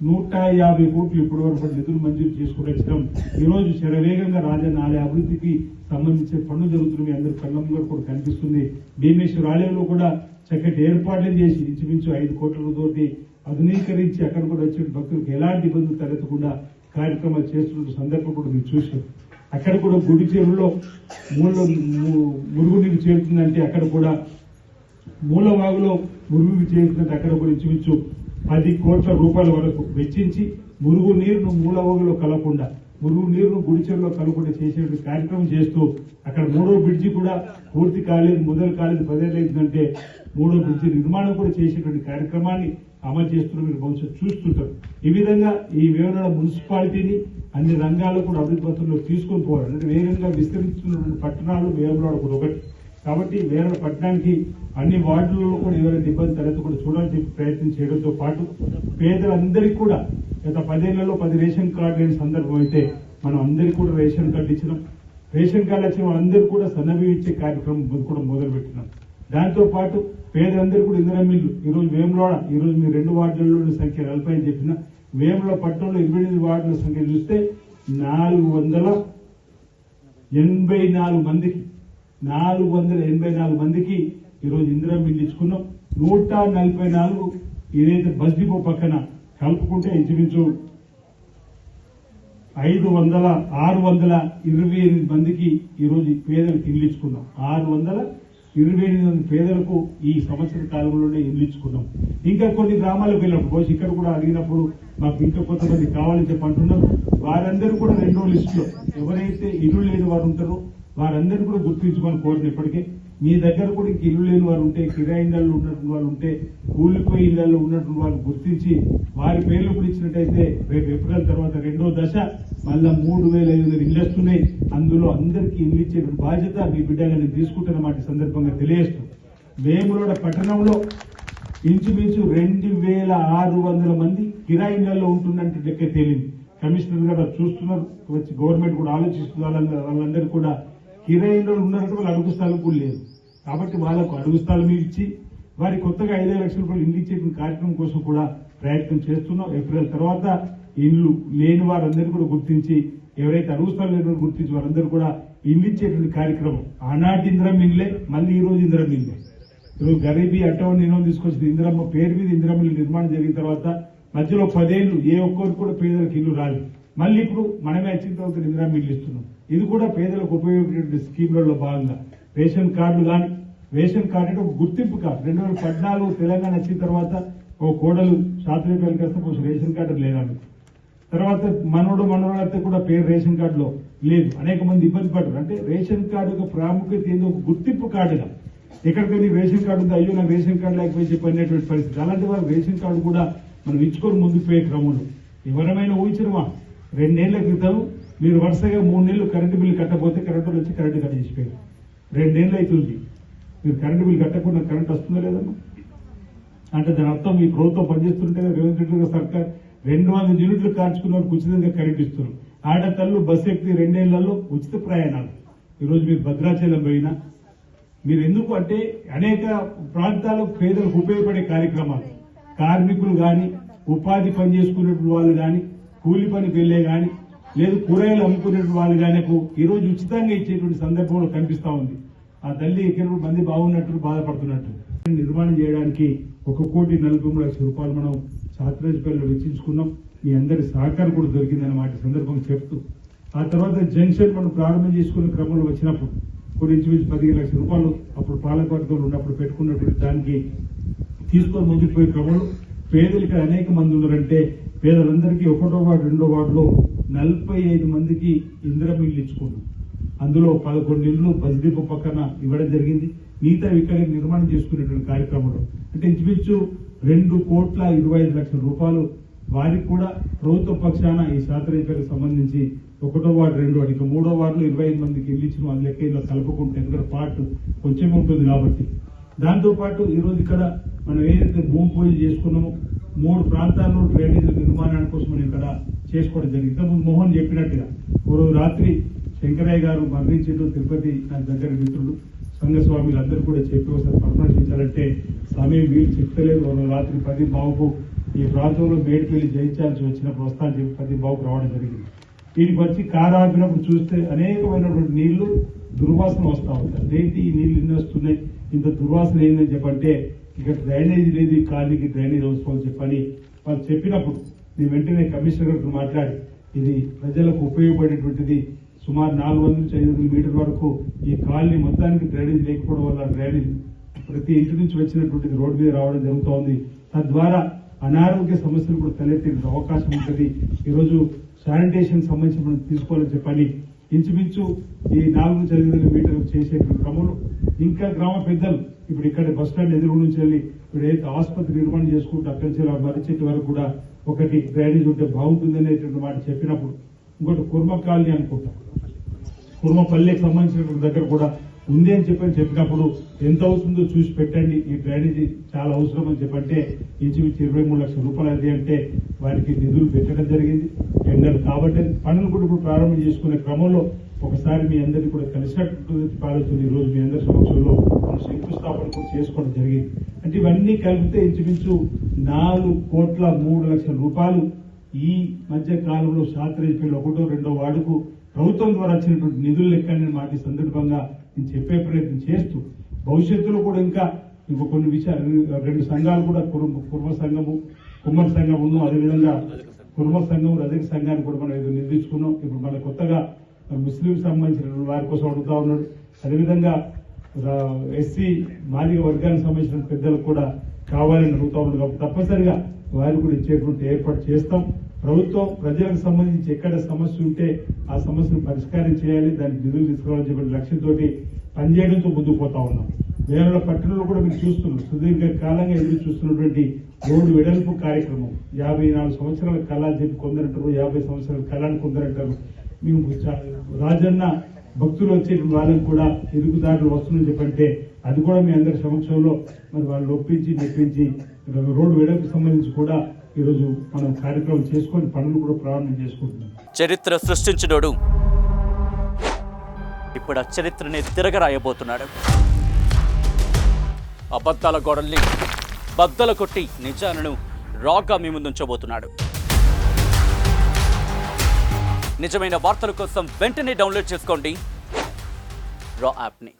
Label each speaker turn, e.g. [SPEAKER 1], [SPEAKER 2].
[SPEAKER 1] 150 కోట్లు ఇప్పటి వరకు నిధులు మంజూరు చేసుకుని వచ్చినాం. ఈరోజు శరవేగంగా రాజన్న ఆలయ అభివృద్ధికి సంబంధించిన పనులు జరుగుతున్నాయి. అందరూ కళ్ళంగా కూడా కనిపిస్తుంది. భీమేశ్వర ఆలయంలో కూడా చక్కటి ఏర్పాట్లు చేసి ఇంచుమించు 5 కోట్లతోటి ఆధునీకరించి అక్కడ కూడా వచ్చే భక్తులకు ఎలాంటి ఇబ్బందులు తలెత్తకుండా కార్యక్రమాలు చేస్తున్న సందర్భం కూడా మీరు చూశారు. అక్కడ కూడా గుడి చెరువులో మురుగునీరు చేరుతుందంటే అక్కడ కూడా మూలవాగులో మురుగు చేరుతుందంటే అక్కడ కూడా ఇంచుమించు 10 కోట్ల రూపాయల వరకు వెచ్చించి మురుగు నీరును మూలవాగులో కలవకుండా మురుగు నీరును గుడి చెరువులో కలవకుండా చేసేటువంటి కార్యక్రమం చేస్తూ అక్కడ 3వ బ్రిడ్జి కూడా పూర్తి కాలేదు, మొదలు కాలేదు, 10 ఏళ్ళు అయిందంటే 3వ బ్రిడ్జి నిర్మాణం కూడా చేసేటువంటి కార్యక్రమాన్ని అమలు చేస్తున్న మీరు భవిష్యత్తు చూస్తుంటారు. ఈ విధంగా ఈ వేములవాడ మున్సిపాలిటీని అన్ని రంగాల్లో కూడా అభివృద్ధి పథంలో తీసుకొని పోవాలి. అంటే వేగంగా విస్తరిస్తున్నటువంటి పట్టణాలు వేములవాడ కూడా ఒకటి. కాబట్టి వేరే పట్టణానికి అన్ని వార్డులలో కూడా ఎవరైనా ఇబ్బంది తలెత్తు కూడా చూడాలని చెప్పి ప్రయత్నం చేయడంతో పాటు పేదలందరికీ కూడా గత 10 ఏళ్లలో 10 రేషన్ కార్డు లేని సందర్భం అయితే మనం అందరికీ కూడా రేషన్ కార్డు ఇచ్చినాం. రేషన్ కార్డు వచ్చిన వాళ్ళందరూ కూడా సన్నబియ్యం ఇచ్చే కార్యక్రమం కూడా మొదలు పెట్టినాం. దాంతో పాటు పేదలందరూ కూడా ఇందిరా మిల్లు ఈరోజు వేములవాడ ఈరోజు మీ 2 వార్డులలో సంఖ్య 40 అని చెప్పిన వేముల పట్టణంలో 28 వార్డుల సంఖ్య చూస్తే 484 మందికి ఈరోజు ఇందిరా మిల్లు ఇచ్చుకున్నాం. 144 ఏదైతే బస్ డిపో పక్కన కలుపుకుంటే ఇంచుమించు 628 మందికి ఈరోజు పేదలకు ఇల్లు ఇచ్చుకున్నాం. 628 మంది పేదలకు ఈ సంవత్సర కాలంలోనే ఇల్లు ఇచ్చుకున్నాం. ఇంకా కొన్ని గ్రామాలకు వెళ్ళినప్పుడు ఇక్కడ కూడా అడిగినప్పుడు మాకు ఇంకా కొంతమంది కావాలని చెప్పి అంటున్నారు. వారందరూ కూడా 2వ లిస్టులో ఎవరైతే ఇల్లు లేని వారు ఉంటారో వారందరూ కూడా గుర్తించుకొని కోరిన ఇప్పటికే మీ దగ్గర కూడా ఇంక ఇల్లు లేని వారు ఉంటే, కిరాయి ఇళ్లలో ఉన్నటువంటి వాళ్ళు ఉంటే, కూలిపోయి ఇళ్లలో ఉన్నటువంటి వాళ్ళు గుర్తించి వారి పేర్లు కూడా ఇచ్చినట్టయితే రేపు ఏప్రిల్ తర్వాత 2వ దశ మళ్ళా 3,500 ఇళ్లు వస్తున్నాయి. అందులో అందరికీ ఇల్లు ఇచ్చే బాధ్యత మీ బిడ్డగా నేను తీసుకుంటున్నమాట సందర్భంగా తెలియజేస్తాం. వేములవాడ పట్టణంలో ఇంచుమించు 2,600 మంది కిరాయి ఇళ్లలో ఉంటుందంటే లెక్క తేలింది. కమిషనర్ గారు చూస్తున్నారు, వచ్చి గవర్నమెంట్ కూడా ఆలోచిస్తున్నారు. వాళ్ళందరూ కూడా కిరాయి ఇళ్లలో ఉన్నారంటే వాళ్ళు అడుగు స్థలం కూడా లేదు. కాబట్టి వాళ్ళకు అడుగు స్థలం ఇచ్చి వారి కొత్తగా 5 లక్షల రూపాయలు ఇల్లు ఇచ్చే కార్యక్రమం కోసం కూడా ప్రయత్నం చేస్తున్నాం. ఏప్రిల్ తర్వాత ఇల్లు లేని వారందరూ కూడా గుర్తించి ఎవరైతే అడుగు స్థలం లేని గుర్తించి వారందరూ కూడా ఇల్లు ఇచ్చేటువంటి కార్యక్రమం ఆనాటి ఇందిరమ్మ ఇల్లే మళ్ళీ ఈ రోజు ఇందిరమ్మ ఇల్లే. ఈరోజు గరీబీ అటౌన్ నియమం తీసుకొచ్చిన ఇందిరమ్మ పేరు మీద ఇందిరమ్మ ఇల్లు నిర్మాణం జరిగిన తర్వాత మధ్యలో 10 ఏళ్లు ఏ ఒక్కరికి కూడా పేదలకు ఇల్లు రాలేదు. మళ్ళీ ఇప్పుడు మనమే వచ్చిన తర్వాత ఇందిరమ్మ ఇల్లు ఇస్తున్నాం. ఇది కూడా పేదలకు ఉపయోగపడే స్కీమ్లలో భాగంగా రేషన్ కార్డులు కానీ రేషన్ కార్డు అంటే ఒక గుర్తింపు కార్డు 2014 తెలంగాణ వచ్చిన తర్వాత ఓ కోడలు శాతరూపాయలకి వస్తే కొంచెం రేషన్ కార్డు లేదని తర్వాత మనోడైతే కూడా పేరు రేషన్ కార్డులో లేదు. అనేక మంది ఇబ్బంది పడ్డారు. అంటే రేషన్ కార్డు యొక్క ప్రాముఖ్యత ఏందో ఒక గుర్తింపు కార్డుగా ఎక్కడికైనా రేషన్ కార్డు ఉంది, అయ్యో నాకు రేషన్ కార్డు లేకపోయి చెప్పినటువంటి పరిస్థితి. అలాంటి వారు రేషన్ కార్డు కూడా మనం ఇచ్చుకొని ముందుకు పోయే క్రమంలో ఎవరమైనా ఊహించడమా 2 ఏళ్ల క్రితం మీరు వరుసగా 3 నెలలు కరెంటు బిల్లు కట్టకపోతే కరెంటు వచ్చి కరెంటు కట్ చేసిపోయారు. 2 ఏళ్ళు అవుతుంది మీరు కరెంటు బిల్లు కట్టకుండా కరెంట్ వస్తుందో లేదమ్మా? అంటే దాని అర్థం మీ ప్రభుత్వం పనిచేస్తుంటే రేవంత్ రెడ్డి గారి సర్కార్ 200 యూనిట్లు కార్చుకున్నప్పుడు ఉచితంగా కరెంట్ ఇస్తున్నారు. ఆడతల్లు బస్సు ఎక్కి 2 ఏళ్లలో ఉచిత ప్రయాణాలు. ఈరోజు మీరు భద్రాచలం పోయినా మీరు ఎందుకు అంటే అనేక ప్రాంతాల్లో పేదలకు ఉపయోగపడే కార్యక్రమాలు కార్మికులు కానీ ఉపాధి పని చేసుకునేటువంటి వాళ్ళు కానీ కూలి పనికి వెళ్లే కానీ లేదు కూరగాయలు అమ్ముకునేటువంటి వాళ్ళు కానీ ఈరోజు ఉచితంగా ఇచ్చేటువంటి సందర్భంలో కనిపిస్తా ఉంది. ఆ తల్లి ఇక్కడ మంది బాగున్నట్టు బాధపడుతున్నట్టు నిర్మాణం చేయడానికి 1,43,00,000 రూపాయలు మనం శాతరాజపల్లిలో వెచ్చించుకున్నాం. మీ అందరి సహకారం కూడా దొరికిందన్నమాట సందర్భంగా చెప్తూ ఆ తర్వాత జంక్షన్ మనం ప్రారంభం చేసుకునే క్రమంలో వచ్చినప్పుడు కూడా ఇంచుమించు 15 లక్షల రూపాయలు అప్పుడు పాలకవర్గంలో ఉన్నప్పుడు పెట్టుకున్నటువంటి దానికి తీసుకొని ముందుకు పోయే క్రమంలో పేదలు ఇక్కడ అనేక మంది ఉన్నారంటే పేదలందరికీ 1వ వార్డు 2వ వార్డులో 45 మందికి ఇందిరమ్మ ఇల్లు ఇచ్చుకున్నాం. అందులో 11 ఇళ్లు బస్ డిపో పక్కన ఇవ్వడం జరిగింది. మిగతా ఇక్కడ నిర్మాణం చేసుకునేటువంటి కార్యక్రమంలో అంటే ఇంచుమించు 2,25,00,000 రూపాయలు వారికి కూడా ప్రభుత్వ పక్షాన ఈ శాతరేపల్లికి సంబంధించి 1వ వార్డు 2వ వార్డు ఇక 3వ వార్డులో 25 మందికి ఇల్లు ఇచ్చిన వాళ్ళ లెక్క ఇలా కలుపుకుంటే ఎందుకంటే పార్ట్ కొంచెం ఉంటుంది కాబట్టి దాంతో పాటు ఈ రోజు ఇక్కడ మనం ఏదైతే భూమి పూజ చేసుకున్నామో 3 ప్రాంతాల్లో డ్రైనేజీల నిర్మాణాని కోసం మనం ఇక్కడ చేసుకోవడం జరిగింది. మోహన్ చెప్పినట్టుగా రోజు రాత్రి శంకరయ్య గారు మరణించారు. తిరుపతి నాకు దగ్గర మిత్రుడు సంఘ స్వామిలు అందరూ కూడా చెప్పి ఒకసారి పరామర్శించాలంటే సమయం వీలు చెప్తలేదు. రాత్రి 10 బావుకు ఈ ప్రాంతంలో మేడిపల్లి జయించాల్సి వచ్చినప్పుడు వస్తాను చెప్పి ప్రతి బాబుకు రావడం జరిగింది. వీటికి వచ్చి కారు ఆపినప్పుడు చూస్తే అనేకమైనటువంటి నీళ్లు దుర్వాసన వస్తూ ఉంటాయి. ఏంటి ఈ నీళ్లు ఇన్ని వస్తున్నాయి, ఇంత దుర్వాసన ఏందని చెప్పంటే ఇక్కడ డ్రైనేజ్ లేదు, ఈ కాలనీకి డ్రైనేజ్ అవసరం చెప్పని వాళ్ళు చెప్పినప్పుడు నేను వెంటనే కమిషనర్ గారితో మాట్లాడి ఇది ప్రజలకు ఉపయోగపడేటువంటిది, సుమారు 400 నుంచి 500 మీటర్ల వరకు ఈ కాలనీ మొత్తానికి డ్రైనేజ్ లేకపోవడం వల్ల డ్రైనేజ్ ప్రతి ఇంటి నుంచి వచ్చినటువంటిది రోడ్డు మీద రావడం జరుగుతోంది. తద్వారా అనారోగ్య సమస్యలు కూడా తలెత్తే అవకాశం ఉంటుంది. ఈరోజు శానిటేషన్ సంబంధించి మనం తీసుకోవాలని చెప్పని ఇంచుమించు ఈ 4 నుంచి 500 మీటర్లు చేసేటువంటి క్రమంలో ఇంకా గ్రామ పెద్దలు ఇప్పుడు ఇక్కడ బస్ స్టాండ్ ఎదురు నుంచి వెళ్ళి ఇప్పుడు ఏదైతే ఆసుపత్రి నిర్మాణం చేసుకుంటూ అక్కడి నుంచి మర్రి చెట్టు వరకు కూడా ఒకటి డ్రైనేజ్ ఉంటే బాగుంటుంది అనేటువంటి మాట చెప్పినప్పుడు ఇంకోటి కుర్మ కాలనీ అనుకుంటాం, కుర్మపల్లికి సంబంధించినటువంటి దగ్గర కూడా ఉంది అని చెప్పినప్పుడు ఎంత అవుతుందో చూసి పెట్టండి, ఈ డ్రైనేజీ చాలా అవసరం అని చెప్పంటే ఇంచుమించు 23 లక్షల రూపాయలు అది అంటే వారికి నిధులు పెట్టడం జరిగింది. ఎండలు కాబట్టి పనులు కూడా ఇప్పుడు ప్రారంభం చేసుకునే క్రమంలో ఒకసారి మీ అందరినీ కూడా కలిసినట్టు ఆలోచన ఈ రోజు మీ అందరి సమక్షంలో మనం శంకుస్థాపన కూడా చేసుకోవడం జరిగింది. అంటే ఇవన్నీ కలిపితే ఇంచుమించు 4,03,00,000 రూపాయలు ఈ మధ్య కాలంలో శాస్త్రీయ ఒకటో రెండో వార్డుకు ప్రభుత్వం ద్వారా వచ్చినటువంటి నిధులు లెక్కని మాట ఈ సందర్భంగా నేను చెప్పే ప్రయత్నం చేస్తూ భవిష్యత్తులో కూడా ఇంకా కొన్ని విషయాలు 2 సంఘాలు కూడా కుర్మ సంఘము కుమ్మరి సంఘం ఉన్నాం, అదేవిధంగా కుర్మ సంఘం రజక సంఘాన్ని కూడా మనం ఏదో నిర్మించుకున్నాం. ఇప్పుడు మన కొత్తగా ముస్లిం సంబంధించిన వారి కోసం అడుగుతా ఉన్నాడు. అదేవిధంగా ఎస్సీ మాదిగ వర్గానికి సంబంధించిన పెద్దలకు కూడా కావాలని అడుగుతా ఉన్నాడు. కాబట్టి తప్పనిసరిగా వారు కూడా ఇచ్చేటువంటి ఏర్పాటు చేస్తాం. ప్రభుత్వం ప్రజలకు సంబంధించి ఎక్కడ సమస్య ఉంటే ఆ సమస్యను పరిష్కారం చేయాలి, దానికి నిధులు తీసుకోవాలని చెప్పిన లక్ష్యంతో పనిచేయడంతో ముందుకు పోతా ఉన్నాం. వేరే పట్టణంలో కూడా మీరు చూస్తున్నారు, సుదీర్ఘ కాలంగా ఎదురు చూస్తున్నటువంటి రోడ్డు వెడల్పు కార్యక్రమం 54 సంవత్సరాల కళ అని చెప్పి కొందరంటారు, 50 సంవత్సరాల కళ అని కొందరంటారు. మేము రాజన్న భక్తులు వచ్చేటువంటి వాళ్ళని కూడా ఇరుగుదారులు వస్తుందని చెప్పంటే అది కూడా మీ అందరి సమక్షంలో మరి వాళ్ళు ఒప్పించి మెప్పించి రోడ్డు వెడల్పుకు సంబంధించి కూడా ఈరోజు మనం కార్యక్రమం చేసుకొని పనులు కూడా ప్రారంభం చేసుకుంటున్నాం.
[SPEAKER 2] చరిత్ర సృష్టించినోడు ఇప్పుడు ఆ చరిత్రని తిరగరాయబోతున్నాడు. అబద్ధాల గోడల్ని బద్దలు కొట్టి నిజాలను రాగా మీ ముందుంచబోతున్నాడు. నిజమైన వార్తల కోసం వెంటనే డౌన్లోడ్ చేసుకోండి రా యాప్ని.